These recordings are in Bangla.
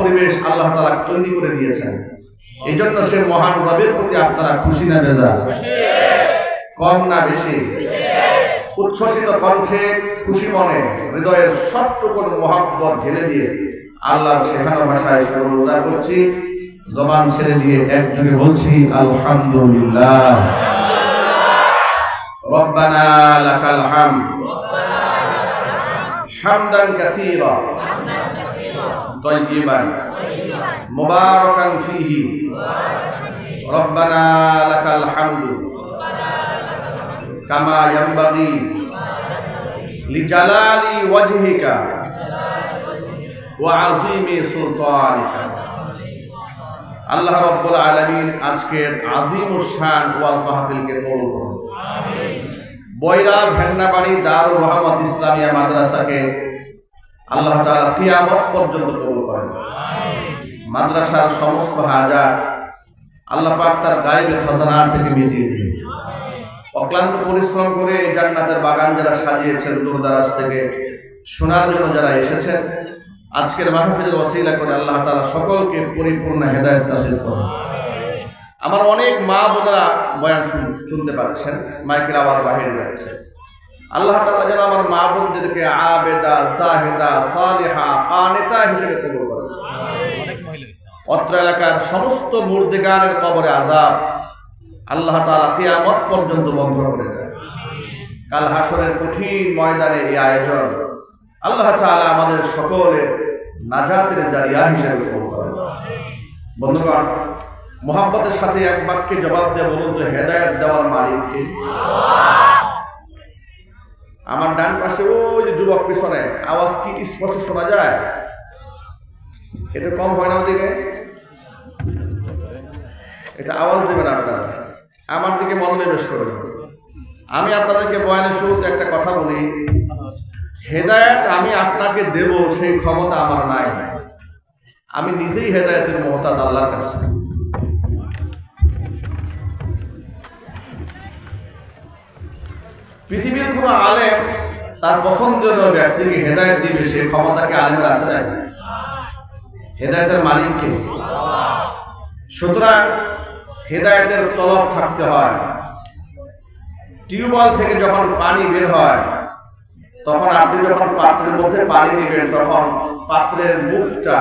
পরিবেশ আল্লাহ তাআলা তৈরি করে দিয়েছেন। এই জন্য সে মহান রবের প্রতি আপনারা খুশি না বেজার? কম না বেশি? উচ্ছ্বসিত কণ্ঠে, খুশি মনে, হৃদয়ের সবটুকু মহব্বত ঢেলে দিয়ে আল্লাহর শেখানো ভাষায় শুকর করছি, জবান ছেড়ে দিয়ে একযোগে বলছি আলহামদুলিল্লাহ। রব্বানা লাকাল হামদ হামদান কাসীরা তাইয়িবান মুবারাকান ফীহি রব্বানা লাকাল হামদু কামা ইয়ানবাগি লিজালালি ওয়াজহিকা ওয়া আযীমি সুলতানিকা। আল্লাহ রাব্বুল আলামিন আজকের আযীমুশ শান ওয়াজ মাহফিলকে কবুল করুন। বয়রা ভেন্নাবাড়ি দারুল রহমত ইসলামিয়া মাদ্রাসাকে আল্লাহ তাআলা কিয়ামত পর্যন্ত কবুল করেন। মাদ্রাসার সমস্ত হাজাত আল্লাহ পাক তার গায়েবের খাজানা থেকে মিটিয়ে দিন। অক্লান্ত পরিশ্রম করে এই জান্নাতের বাগান যারা সাজিয়েছেন, দূরদারাজ থেকে শোনার জন্য যারা এসেছেন, আজকের মাহফিলের ওসিলা করে আল্লাহ তাআলা সকলকে পরিপূর্ণ হেদায়েত নসিব করুন। আমার অনেক মা বোনেরা বয়ান শুনতে পাচ্ছেন, মাইকের আওয়াজ বাহিরে যাচ্ছে। আল্লাহ তাআলা যেন আমার মা বোনদেরকে আবেদা, জাহেদা, সালিহা, কানিতা হিসেবে কবুল করেন। অত্র এলাকার সমস্ত মুর্দেগানের কবরে আযাব আল্লাহ তাআলা কিয়ামত পর্যন্ত বন্ধ করে দেন। কাল হাসরের কঠিন ময়দানে এই আয়োজন আল্লাহ তাআলা আমাদের সকলের নাজাতের জারিয়া হিসেবে কবুল করেন। বন্ধুগণ, মোহাব্বতের সাথে এক বাক্যে জবাব দিয়ে বলুন তো, হেদায়েত দেওয়ার মালিক কে? আমার ডান পাশে ওই যে যুবক পিছনে, আওয়াজ কি স্পষ্ট শোনা যায়? এটা কম হয় না ওদিকে? এটা আওয়াজ দেবেন আপনারা, আমার দিকে মনোনিবেশ করবেন। আমি আপনাদেরকে বয়ানের শুরুতে একটা কথা বলি, হেদায়েত আমি আপনাকে দেব সেই ক্ষমতা আমার নাই। আমি নিজেই হেদায়েতের মুহতাজ আল্লাহর কাছে। পৃথিবীর কোন আলেম তার পছন্দের ব্যক্তিকে হেদায়েত দিবে সেই ক্ষমতাকে আলেমের আছে না? হেদায়েতের মালিক কে? সুতরাং হেদায়েতের তলব থাকতে হয়। টিউবওয়েল থেকে যখন পানি বের হয়, তখন আপনি যখন পাত্রের মধ্যে পানি দিবেন, তখন পাত্রের মুখটা,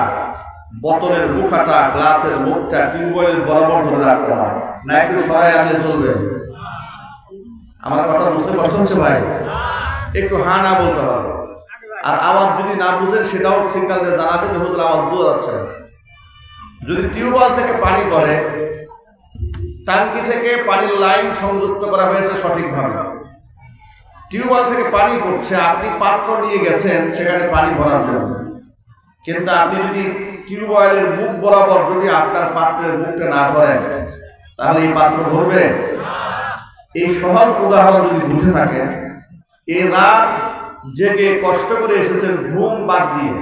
বোতলের মুখাটা, গ্লাসের মুখটা টিউবওয়েলের বরাবর ধরে রাখতে হয়, না একটু সরাই রাখলে চলবে? আমার কথা বুঝতে কষ্ট হচ্ছে ভাই? একটু হা না বলতে হবে। আর আওয়াজ যদি না বুঝেন সেটাও সিগন্যাল দিয়ে জানাবেন যে হুজুর আওয়াজ বোঝা যাচ্ছে না। যদি টিউবওয়েল থেকে পানি পড়ে, টাঙ্কি থেকে পানির লাইন সংযুক্ত করা হয়েছে সঠিকভাবে, টিউবওয়েল থেকে পানি পড়ছে, আপনি পাত্র নিয়ে গেছেন সেখানে পানি ভরার জন্য, কিন্তু আপনি যদি টিউবওয়েলের মুখ বরাবর যদি আপনার পাত্রের মুখটা না ধরেন, তাহলে এই পাত্র ভরবে? এই সহজ উদাহরণ যদি বুঝে থাকেন, এই রাত জেগে কষ্ট করে এসেছেন ঘুম বাদ দিয়ে,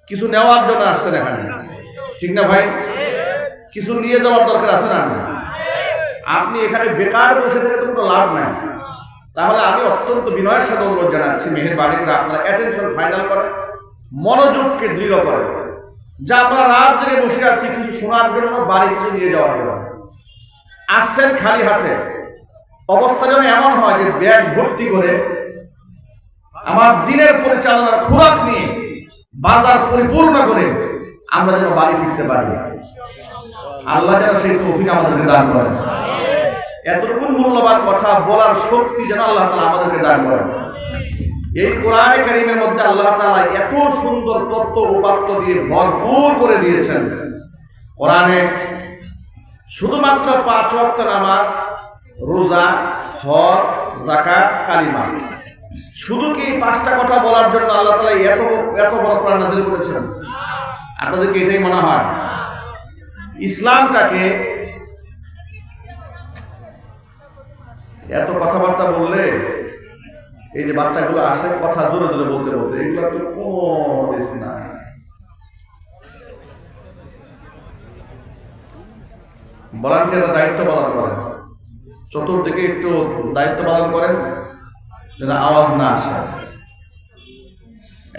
কিছু নেওয়ার জন্য আসছেন এখানে, ঠিক না ভাই? কিছু নিয়ে যাওয়ার দরকার আছে না? আপনি এখানে বেকার বসে থেকে তো কোনো লাভ নাই। তাহলে আমি অত্যন্ত বিনয়ের সাথে অনুরোধ জানাচ্ছি, মেহেরবানি করে আপনারা অ্যাটেনশন ফাইনাল করেন, মনোযোগকে দৃঢ় করেন, যা আমরা রাত জেগে বসে আছি কিছু শোনার জন্য, বাড়ি কিছু নিয়ে যাওয়ার জন্য। আসছেন খালি হাতে, অবস্থা যেন এমন হয় যে ব্যাগ ভর্তি করে আমার দিনের পরিচালনার খোরাক নিয়ে বাজার পরিপূর্ণ করে আমরা যেন বাড়ি ফিরতে পারি। আল্লাহ যেন সেই তৌফিক আমাদেরকে দান করেন। এতটুকু মূল্যবান কথা বলার শক্তি যেন আল্লাহ তাআলা আমাদেরকে দান করেন। এই কোরআনে কারীমের মধ্যে আল্লাহ তাআলা এত সুন্দর তত্ত্ব উপাত্ত দিয়ে ভরপুর করে দিয়েছেন। কোরআনে শুধুমাত্র 5 ওয়াক্ত নামাজ, রোজা, হজ, যাকাত, কালিমা, শুধু কি 5টা কথা বলার জন্য আল্লাহ তাআলা এত বড় কোরআন নাযিল করেছেন? আপনাদেরকে এটাই মনে হয়? ইসলামটাকে এত কথাবার্তা বললে, এই যে বাচ্চাগুলো আসে কথা জোরে জোরে বলতে বলতে, এগুলো তো কোনো না। ভলান্টিয়াররা দায়িত্ব পালন করেন, চতুর্দিকে একটু দায়িত্ব পালন করেন যেন আওয়াজ না আসে।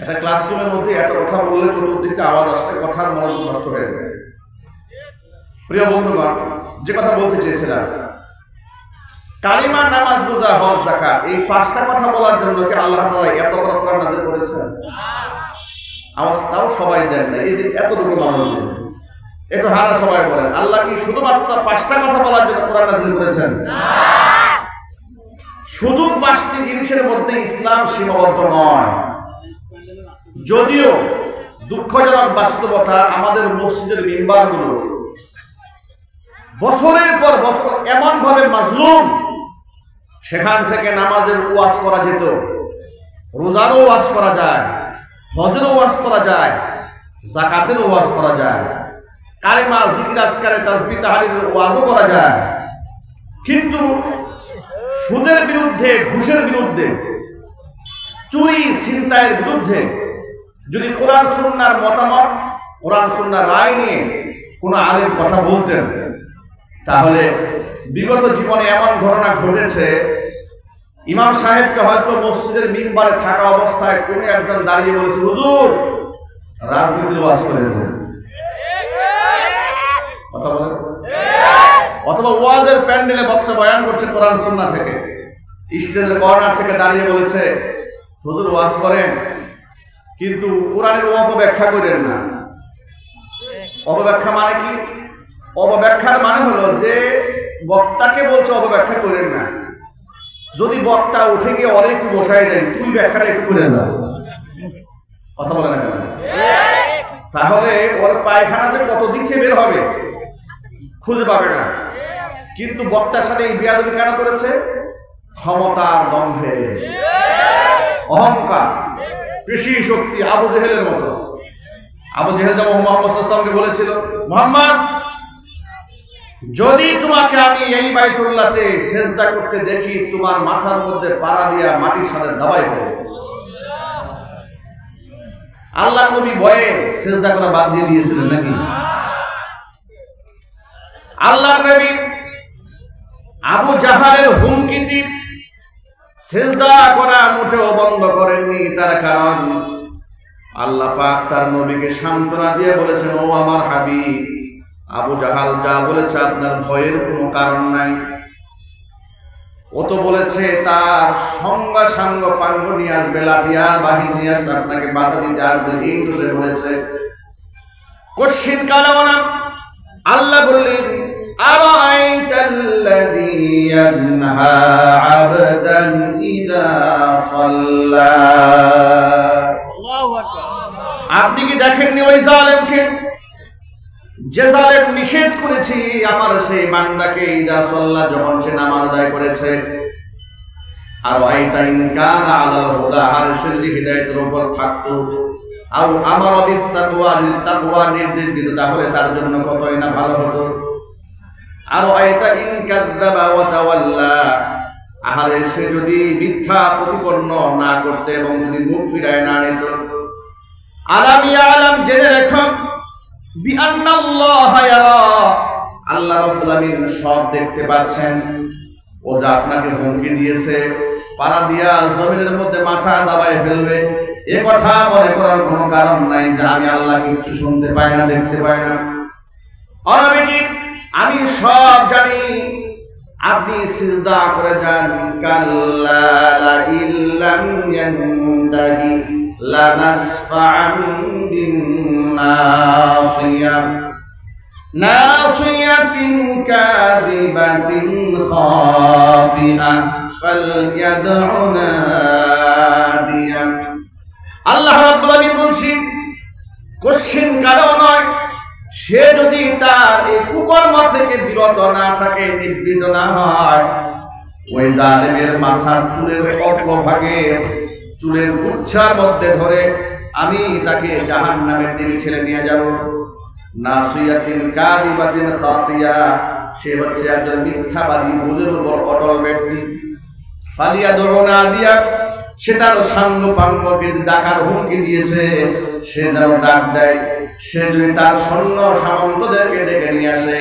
একটা ক্লাসরুমের মধ্যে এত কথা বললে চতুর্দিকে আওয়াজ আসলে কথার মনোযোগ নষ্ট হয়ে যায়। প্রিয় বন্ধুগণ, যে কথা বলতে চেয়েছিলাম, কালিমা, নামাজ, রোজা, হজ, যাকাত, এই 5টা কথা বলার জন্য কি আল্লাহ তাআলা এত বড় কোরআন নাযিল করেছেন? আওয়াজ তাও সবাই দেন না। এই যে এতটুকু মানুষ, একটু হারা সবাই বলেন, আল্লাহ কি শুধুমাত্র 5টা কথা বলার জন্য কোরআন নাযিল করেছেন? শুধু 5টি জিনিসের মধ্যে ইসলাম সীমাবদ্ধ নয়। যদিও দুঃখজনক বাস্তবতা, আমাদের মসজিদের মিম্বারগুলো বছরের পর বছর এমন ভাবে মাজলুম, সেখান থেকে নামাজের ওয়াজ করা যেত, রোজারও ওয়াজ করা যায়, হজেরও ওয়াজ করা যায়, যাকাতেরও ওয়াজ করা যায়, কালেমা, জিকির, আজকারে, তাসবিহ, তাহলিলের ওয়াজও করা যায়। কিন্তু সুদের বিরুদ্ধে, ঘুষের বিরুদ্ধে, চুরি ছিনতাইয়ের বিরুদ্ধে যদি কোরআন সুন্নাহর মতামত, কোরআন সুন্নাহর রায় নিয়ে কোনো আলেম কথা বলতেন, তাহলে বিগত জীবনে এমন ঘটনা ঘটেছে, ইমাম সাহেবকে হয়তো মসজিদের মিম্বারে থাকা অবস্থায় কোনো একজন দাঁড়িয়ে বলেছে, হুজুর রাজনীতির ওয়াজ করে দেন, কথা বলেন। অথবা ওয়াজের প্যান্ডেলে বক্তব্য বয়ান করছে কোরআন সুন্নাহ থেকে, স্টেজের কর্নার থেকে দাঁড়িয়ে বলেছে, হুজুর ওয়াজ করেন কিন্তু কোরআনের অপব্যাখ্যা করেন না। অপব্যাখ্যা মানে কি? অপব্যাখ্যার মানে হলো যে বক্তাকে বলছে অপব্যাখ্যা করেন না, যদি বক্তা উঠে গিয়ে অনেক একটু বসাই দেন, তুই ব্যাখ্যাটা একটু করে যাও, কথা বলে না কেন? তাহলে ওর পায়খানাতে কত দিক থেকে বের হবে খুঁজে পাবে না। কিন্তু বক্তার সাথে এই বেয়াদবি কেন করেছে? ক্ষমতার দম্ভে, অহংকার, পেশি শক্তি, আবু জেহেলের মতো। আবু জেহেল যেমন মুহাম্মদ সাল্লাল্লাহু আলাইহি ওয়াসাল্লামকে বলেছিল, মুহাম্মদ যদি তোমাকে আমি এই বাইতুল্লাহতে সেজদা করতে দেখি, তোমার মাথার মধ্যে পাড়া দিয়া মাটির সাথে দাবাই হবে। আল্লাহ নবী ভয়ে সেজদা করা বাদ দিয়ে দিয়েছিলেন নাকি? আল্লাহ নবী আবু জাহালের হুমকিতে সেজদা করা মোটেও বন্ধ করেননি। তার কারণ আল্লাহ পাক তার নবীকে সান্ত্বনা দিয়ে বলেছেন, ও আমার হাবিব, আবু জাহাল যা বলেছে আপনার ভয়ের কোনো কারণ নাই। ও তো বলেছে তার সঙ্গ সাঙ্গ পাঙ্গ নিয়ে আসবে, লাঠিয়ার বাহিনী নিয়ে আসবে, আপনাকে বাধা দিতে আসবে, এই তো সে বলেছে। কশিন কালেও না। আল্লাহ বললেন, আরাইতাল্লাযী ইয়ানহা আবদান ইযা সাল্লা। আল্লাহু আকবার। আপনি কি দেখেননি ওই জালেমকে, যে জালেম নিষেধ করেছি আমার সেই বান্দাকে ইযা সাল্লা, যখন সে নামাজ আদায় করেছে। আর আইতা ইন কানা আলাল হুদা, আর সে যদি হিদায়াতের উপর থাকতো, আও আমারা বিত্তাকওয়া, যদি তাকওয়া নির্দেশ দিত, তাহলে তার জন্য কতই না ভালো হতো। আর আইতা ইন কাযযাবা ওয়া তাওয়াল্লা, আর সে যদি মিথ্যা প্রতিপন্ন না করতে এবং যদি মুখ ফিরায় না নিত। আলাম ইয়ালাম, জেনে রাখো, বিআন্নাল্লাহা ইয়ারা, আল্লাহ রাব্বুল আলামিন সব দেখতে পাচ্ছেন। ও যা আপনাকে হুমকি দিয়েছে, পাড়া দিয়া জমিনের মধ্যে মাথা দাবায় ফেলবে, এ কথা মনে করার কোনো কারণ নাই যে আমি আল্লাহ কিচ্ছু শুনতে পাই না, দেখতে পাই না। অনবিজি, আমি সব জানি। আপনি সিজদা করে যান। কাল্লা লা ইল্লাম ইয়ানতাহি লানাসফা'an বিন-নাসিয়া নাসিয়াতিন কাযিবাতিন খাতিআ ফালইয়াদউ নাদিয়া। আল্লাহ রাব্বুল আলামিন বলছেন, কোশ্চেন কারো নয়, সে যদি তার এই কুকর্ম থেকে বিরত না থাকে, নিবৃত না হয়, ওই জালেমের মাথার চুলের অগ্রভাগে, চুলের গুচ্ছার মধ্যে ধরে আমি তাকে জাহান্নামের দিকে ঠেলে নিয়ে যাব। নাসিয়াতিন কাযিবাতিন খাতিয়া, সে হচ্ছে একজন মিথ্যাবাদী, বুঝের উপর অটল ব্যক্তি। ফালিয়াদউ নাদিয়া, সে তার সাঙ্গ পাঙ্গকে ডাকার হুমকি দিয়েছে, সে যেন ডাক দেয়। সে যদি তার সৈন্য সামন্তদেরকে ডেকে নিয়ে আসে,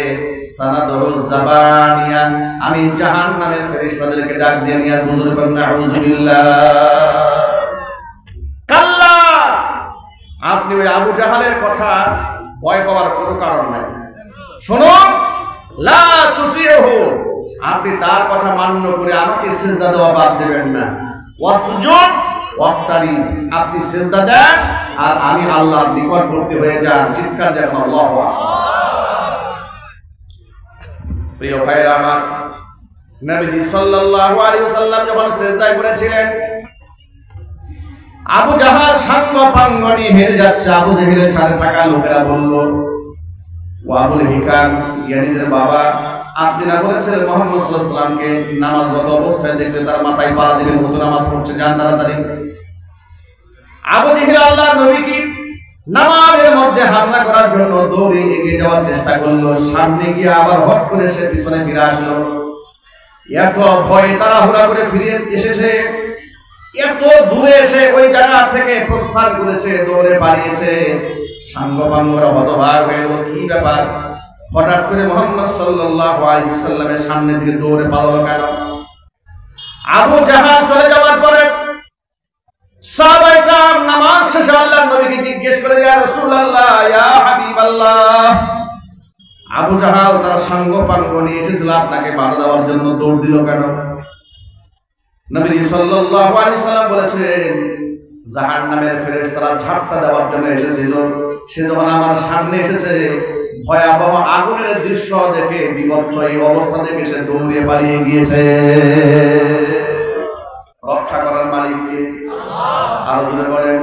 সানাদুজ জাবানিয়া, আমি জাহান্নামের ফেরেশতাদেরকে ডাক দিয়ে নিয়ে আসবো। নাউযুবিল্লাহ। কাল্লা, আপনি ওই আবু জাহালের কথা ভয় পাওয়ার কোনো কারণ নাই। শুনুন, লা তুতিহু, আপনি তার কথা মান্য করে আমাকে সিজদা দেওয়া বাদ দেবেন না। ওয়াসজুদ ওয়াক্তারিব, আপনি সিজদা দেন আর আমি আল্লাহর নিকটবর্তী হয়ে যান। চিৎকার দেন আল্লাহু আকবার। প্রিয় ভাইরা আমার, নবীজি সাল্লাল্লাহু আলাইহি ওয়াসাল্লাম যখন সিজদায় পড়েছিলেন, আবু জাহাল সাঙ্গ পাঙ্গ নিয়ে হেরে যাচ্ছে। আবু জাহেলের সাথে থাকা লোকেরা বলল, ও আবুল হিকাম, জ্ঞানীদের বাবা, আপনি না বলেছিলেন মুহাম্মদ সাল্লাল্লাহু আলাইহি ওয়াসাল্লামকে নামাজরত অবস্থায় দেখলে তার মাথায় পাড়া দিবেন, মতো নামাজ পড়ছে, যান তাড়াতাড়ি। আবু জাহেল আল্লাহর নবীকে নামাজের মধ্যে হামলা করার জন্য দৌড়ে এগিয়ে যাওয়ার চেষ্টা করলো। সামনে গিয়ে আবার হট করে সে পিছনে ফিরে আসলো। এত ভয়ে তাড়াহুড়া করে ফিরে এসেছে, এত দূরে এসে ওই জায়গা থেকে প্রস্থান করেছে, দৌড়ে পালিয়েছে। সাঙ্গপাঙ্গরা হতবাক হয়ে গেল, কি ব্যাপার, হঠাৎ করে মুহাম্মদ সাল্লাল্লাহু আলাইহি ওয়াসাল্লামের সামনে থেকে দৌড়ে পালালো কেন? আবু জাহাল চলে যাওয়ার পরে সাহাবায়ে কেরাম নামাজ শেষে আল্লাহর নবীকে জিজ্ঞেস করে, ইয়া রাসূলুল্লাহ, ইয়া হাবিবাল্লাহ, আবু জাহাল তার সাঙ্গপাঙ্গ নিয়ে এসেছিল, আপনাকে বাধা দেওয়ার জন্য দৌড় দিল কেন? নবী সাল্লাল্লাহু আলাইহি ওয়াসাল্লাম বলেছেন, জাহান্নামের ফেরেশতারা ঝাপটা দেওয়ার জন্য এসেছিল। সে যখন আমার সামনে এসেছে, ভয়াবহ আগুনের দৃশ্য দেখে, বিভৎস এই অবস্থা দেখে সে দৌড়ে পালিয়ে গিয়েছে। রক্ষা করার মালিক কে? আল্লাহ। আরো জোরে বলেন।